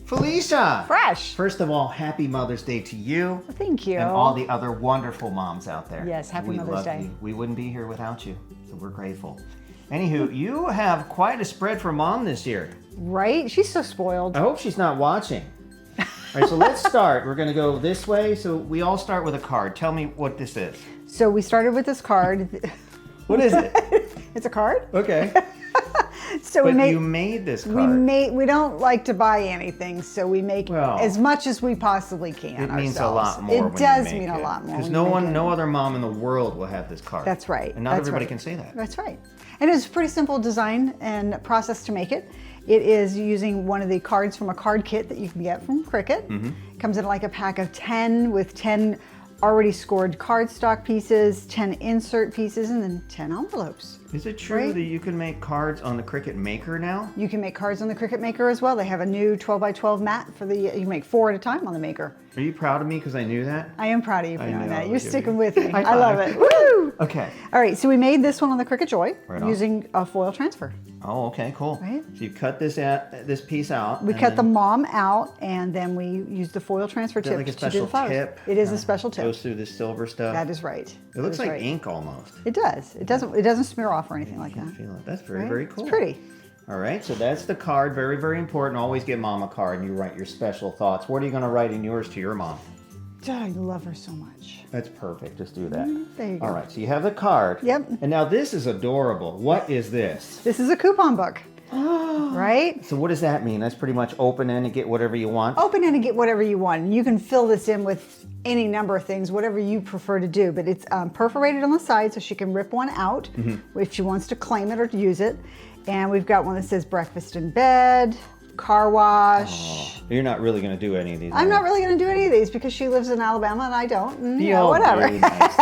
Felicia! Fresh. First of all, happy Mother's Day to you. Thank you. And all the other wonderful moms out there. Yes, happy we Mother's love Day. You. We wouldn't be here without you, so we're grateful. Anywho, you have quite a spread for Mom this year. Right? She's so spoiled. I hope she's not watching. All right, so let's start. We're going to go this way. So we all start with a card. Tell me what this is. So we started with this card. What is it? It's a card. Okay. So you made this card. We don't like to buy anything, so we make as much as we possibly can. It means ourselves. a lot more. It does mean a lot more. Because no other mom in the world will have this card. That's right. And not everybody can say that. That's right. And it's a pretty simple design and process to make it. It is using one of the cards from a card kit that you can get from Cricut. Mm-hmm. It comes in like a pack of 10 with 10 already scored cardstock pieces, 10 insert pieces, and then 10 envelopes. Is it true that you can make cards on the Cricut Maker now? You can make cards on the Cricut Maker as well. They have a new 12 by 12 mat for you can make 4 at a time on the Maker. Are you proud of me because I knew that? I am proud of you for knowing that. You're sticking with me. I I love it. Woo! Okay. All right, so we made this one on the Cricut Joy using a foil transfer. Oh, okay, cool. Right. So you cut this piece out. We cut the mom out, and then we used the foil transfer tip like a to do special the flowers. tip? It is a special tip. Goes through this silver stuff. That is right. It looks like ink almost. It does. It doesn't smear off or anything like that. Feel it. That's very cool. It's pretty. All right, so that's the card. Very important. Always give Mom a card, and you write your special thoughts. What are you going to write in yours to your mom? I love her so much. That's perfect. Just do that. There you go. All right, so you have the card. Yep. And now this is adorable. What is this? This is a coupon book. Right? So what does that mean? That's pretty much open in and get whatever you want? Open in and get whatever you want. And you can fill this in with any number of things, whatever you prefer to do. But it's perforated on the side so she can rip one out if she wants to claim it or to use it. And we've got one that says breakfast in bed, car wash. Oh, you're not really going to do any of these. I'm not really going to do any of these because she lives in Alabama and I don't. And, whatever. Nice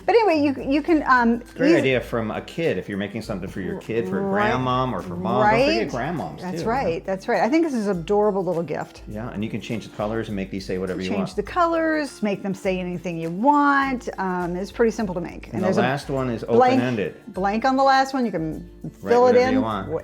but anyway, you can. Great idea from a kid if you're making something for your kid, for grandmom or for mom. Right. Don't forget grandmoms That's too. right. That's right. I think this is an adorable little gift. Yeah, and you can change the colors and make these say whatever you want. Change the colors, make them say anything you want. It's pretty simple to make. And the last one is open-ended. Blank on the last one. You can fill it in. You want.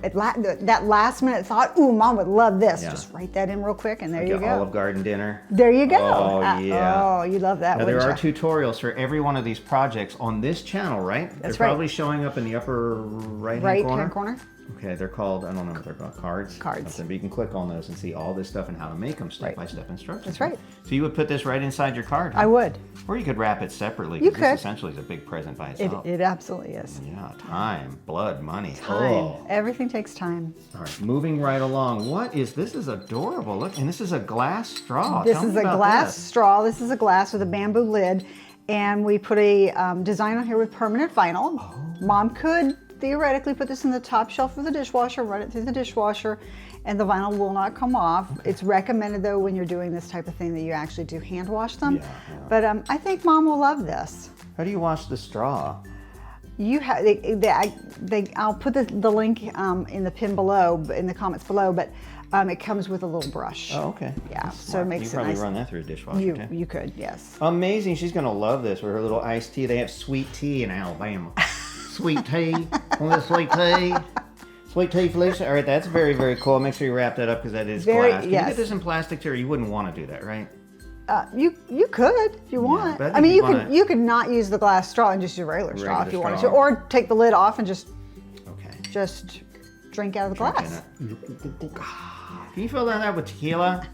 That last minute thought, ooh, Mom would love this. Yeah. Just write that in real quick, and there you go. Olive Garden dinner. There you go. Oh, yeah. Oh, you love that. Now, there are tutorials for every one of these projects on this channel, right? That's They're probably showing up in the upper right-hand corner. Okay, they're called, I don't know what they're called, cards? Cards. But you can click on those and see all this stuff and how to make them, step-by-step instructions. That's right. So you would put this right inside your card, huh? I would. Or you could wrap it separately. You could. This essentially is a big present by itself. It absolutely is. Yeah, time, blood, money. Time. Oh. Everything takes time. All right, moving right along. This is adorable. Look, and this is a glass straw. This is a glass straw. This is a glass with a bamboo lid. And we put a design on here with permanent vinyl. Oh. Mom could theoretically put this in the top shelf of the dishwasher, run it through the dishwasher, and the vinyl will not come off. Okay. It's recommended, though, when you're doing this type of thing that you actually do hand wash them. Yeah. But I think Mom will love this. How do you wash the straw? You have I'll put the link in the pin below, in the comments below, but it comes with a little brush. Oh, okay. Yeah, so it makes it nice. You probably run that through a dishwasher, too. You could, yes. Amazing. She's going to love this with her little iced tea. They have sweet tea in Alabama. Sweet tea. Want a sweet tea? Sweet tea, Felicia. All right, that's very cool. Make sure you wrap that up because that is glass. Can you get this in plastic too, or you wouldn't want to do that, right? You could if you want. Yeah, I mean, you could not use the glass straw and just use regular straw if you wanted to, or take the lid off and just drink out of the glass. Can you fill that with tequila?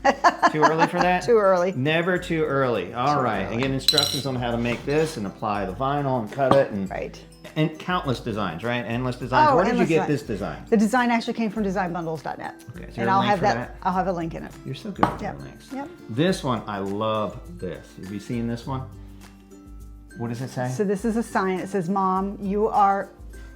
Too early for that? Too early. Never too early. All right. Again, instructions on how to make this and apply the vinyl and cut it. And countless designs, right? Endless designs. Where did you get this design? The design actually came from designbundles.net. Okay. So and I'll have I'll have a link in it. You're so good with the links. Yep. This one, I love this. Have you seen this one? What does it say? So this is a sign. It says, "Mom, you are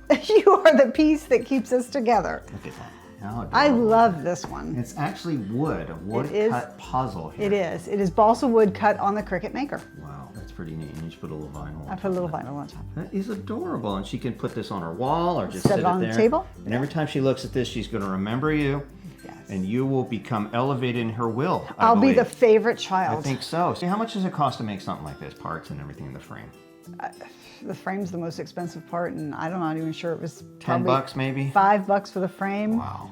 the piece that keeps us together." Look at that. Oh, I love this one. It's actually wood, a wood-cut puzzle here. It is. It is balsa wood cut on the Cricut Maker. Wow, that's pretty neat. And you just put a little vinyl on I put a little vinyl on top. That is adorable. And she can put this on her wall or just set it on the table. And every time she looks at this, she's going to remember you. Yes. And you will become elevated in her will, I'll be the favorite child. I think so. So how much does it cost to make something like this? Parts and everything in the frame? The frame's the most expensive part, and I'm not even sure it was $10 maybe? $5 for the frame. Wow.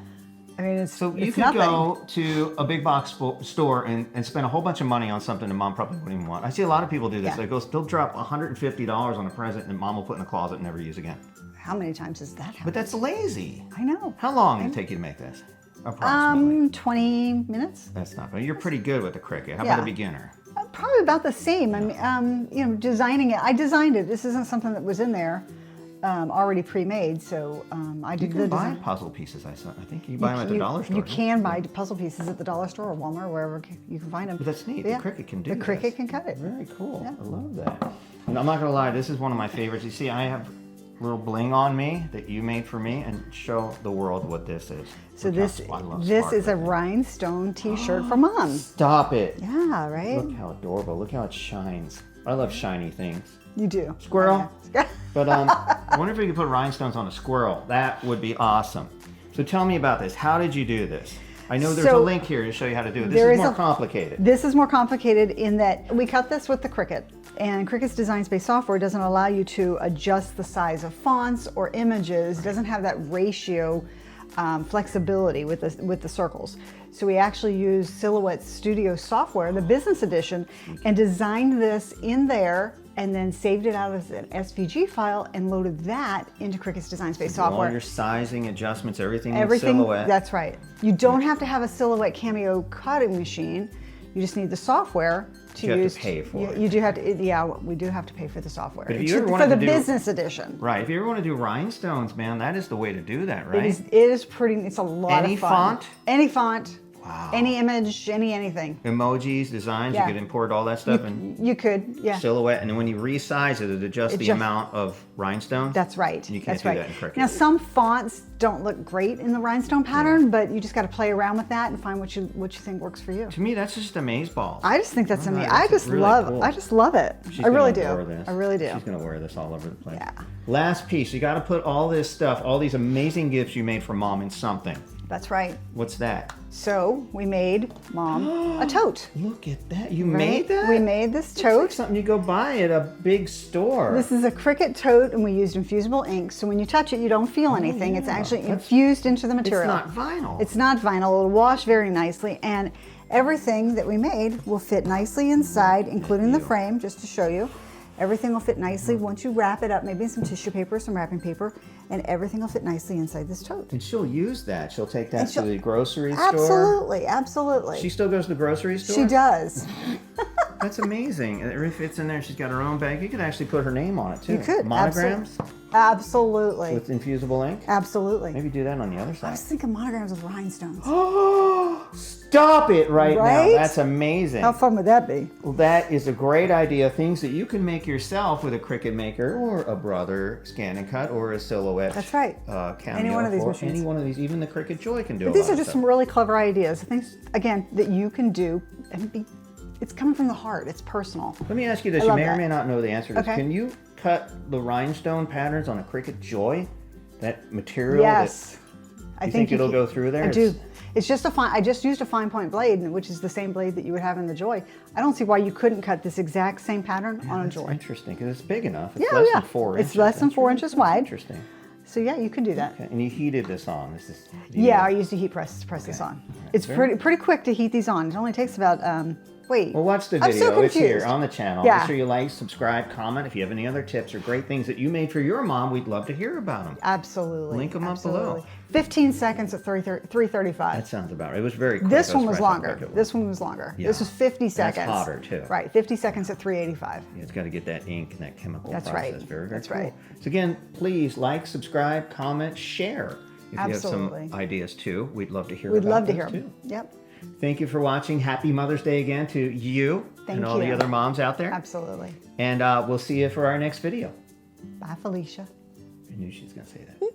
I mean, So you it's could nothing. go to a big box store and spend a whole bunch of money on something that mom probably wouldn't even want. I see a lot of people do this. Yeah. They'll drop $150 on a present and mom will put in the closet and never use again. How many times has that happened? But that's lazy. I know. How long did it take you to make this? Approximately. 20 minutes. That's not bad. You're pretty good with the Cricut. How Yeah. about a beginner? Probably about the same. I mean, you know, designing it. I designed it. This isn't something that was in there already pre-made. So I did You the can buy design. puzzle pieces. I think you can buy them at the dollar store. You can buy puzzle pieces at the dollar store or Walmart, or wherever you can find them. But that's neat. Yeah. The Cricut can do The this. Cricut can cut it. Very cool. Yeah. I love that. And I'm not gonna lie, this is one of my favorites. You see, I have little bling on me that you made for me, and show the world what this is. So Look how this I love is a sparkling. Rhinestone T-shirt for Mom. Stop it. Yeah, right. Look how adorable. Look how it shines. I love shiny things. You do. Squirrel. Yeah. But I wonder if we could put rhinestones on a squirrel. That would be awesome. So tell me about this. How did you do this? I know there's a So, link here to show you how to do it. This there is is more a- complicated. This is more complicated in that we cut this with the Cricut, and Cricut's design space software doesn't allow you to adjust the size of fonts or images. It doesn't have that ratio flexibility with the circles. So we actually use Silhouette Studio software, the business edition, and designed this in there, and then saved it out as an SVG file and loaded that into Cricut's design space All software. your sizing adjustments, everything in Everything, Silhouette. that's right. You don't have to have a Silhouette Cameo cutting machine. You just need the software to You have to use. pay for it. You do have to, yeah, we do have to pay for the software. But if It's you ever for wanted the to do- business edition. Right. If you ever want to do rhinestones, man, that is the way to do that, right? It is pretty, it's a lot Any of fun. font? Any font. Wow. Any image, anything. Emojis, designs, Yeah. you could import all that stuff in You could, yeah. Silhouette, and then when you resize it, it adjusts the just- amount of rhinestone. That's right. And you can't That's do right. that in Cricut. Now, some fonts don't look great in the rhinestone pattern, but you just got to play around with that and find what you think works for you. To me, that's just amazeballs. I just think that's All right, amazing. I that's just really love. cool. I just love it. She's I really gonna do. adore this. I really do. She's gonna wear this all over the place. Yeah. Last piece, you got to put all this stuff, all these amazing gifts you made for Mom in something. That's right. What's that? So we made Mom a tote. Look at that! You Right? made that? We made this It's like tote. something you go buy at a big store. This is a Cricut tote, and we used infusible ink. So when you touch it, you don't feel anything. It's yeah. actually That's- infused into the It's material. not vinyl. It's not vinyl. It'll wash very nicely, and everything that we made will fit nicely inside, including the frame, just to show you. Everything will fit nicely once you wrap it up, maybe in some tissue paper, some wrapping paper, and everything will fit nicely inside this tote. And she'll use that. She'll take that And to she'll- the grocery store. Absolutely, absolutely. She still goes to the grocery store? She does. That's amazing. It really fits in there. She's got her own bag. You could actually put her name on it too. You could. Monograms Absolutely. with infusible ink. Absolutely. Maybe do that on the other I side. was thinking monograms with rhinestones. Stop it right now. Right? That's amazing. How fun would that be? Well, that is a great idea. Things that you can make yourself with a Cricut Maker or a Brother Scan and Cut or a Silhouette. That's right. Cameo Any one of these for machines. Any one of these. Even the Cricut Joy can do But a these lot are of just stuff. some really clever ideas. Things, again, that you can do and be, it's coming from the heart. It's personal. Let me ask you this. I You love may or that. may not know the answer to this. Okay. Can you cut the rhinestone patterns on a Cricut Joy? That material? Yes. That, you think it'll can- go through there? I do. It's just a fine, I just used a fine point blade, which is the same blade that you would have in the Joy. I don't see why you couldn't cut this exact same pattern on a That's Joy. interesting because it's big enough. It's Yeah, less yeah. than 4 It's inches. less than That's 4 really- inches that's wide. Interesting. So yeah, you can do that. Okay. And you heated this on. This is Yeah, I used a heat press to press this Okay. on. Alright, It's very pretty quick to heat these on. It only takes about, wait. Well, watch the I'm so video. It's here confused. on the channel. Yeah. Make sure you like, subscribe, comment. If you have any other tips or great things that you made for your mom, we'd love to hear about them. Absolutely. Link 'em up below. absolutely. 15 seconds at 3:35. That sounds about right. It was very quick. This I one was surprised how longer. quick it was. This one was longer. Yeah. This was 50 That's seconds. hotter, too. Right, 50 seconds at 3:85. Yeah, it's got to get that ink and that chemical That's process. right. Very, very That's cool. right. So again, please like, subscribe, comment, share. If Absolutely. you have some ideas too, we'd love to hear We'd about love to those hear 'em. too. Yep, Thank you for watching. Happy Mother's Day again to you Thank and all the you. other moms out there. absolutely. And we'll see you for our next video. Bye, Felicia. I knew she was going to say that.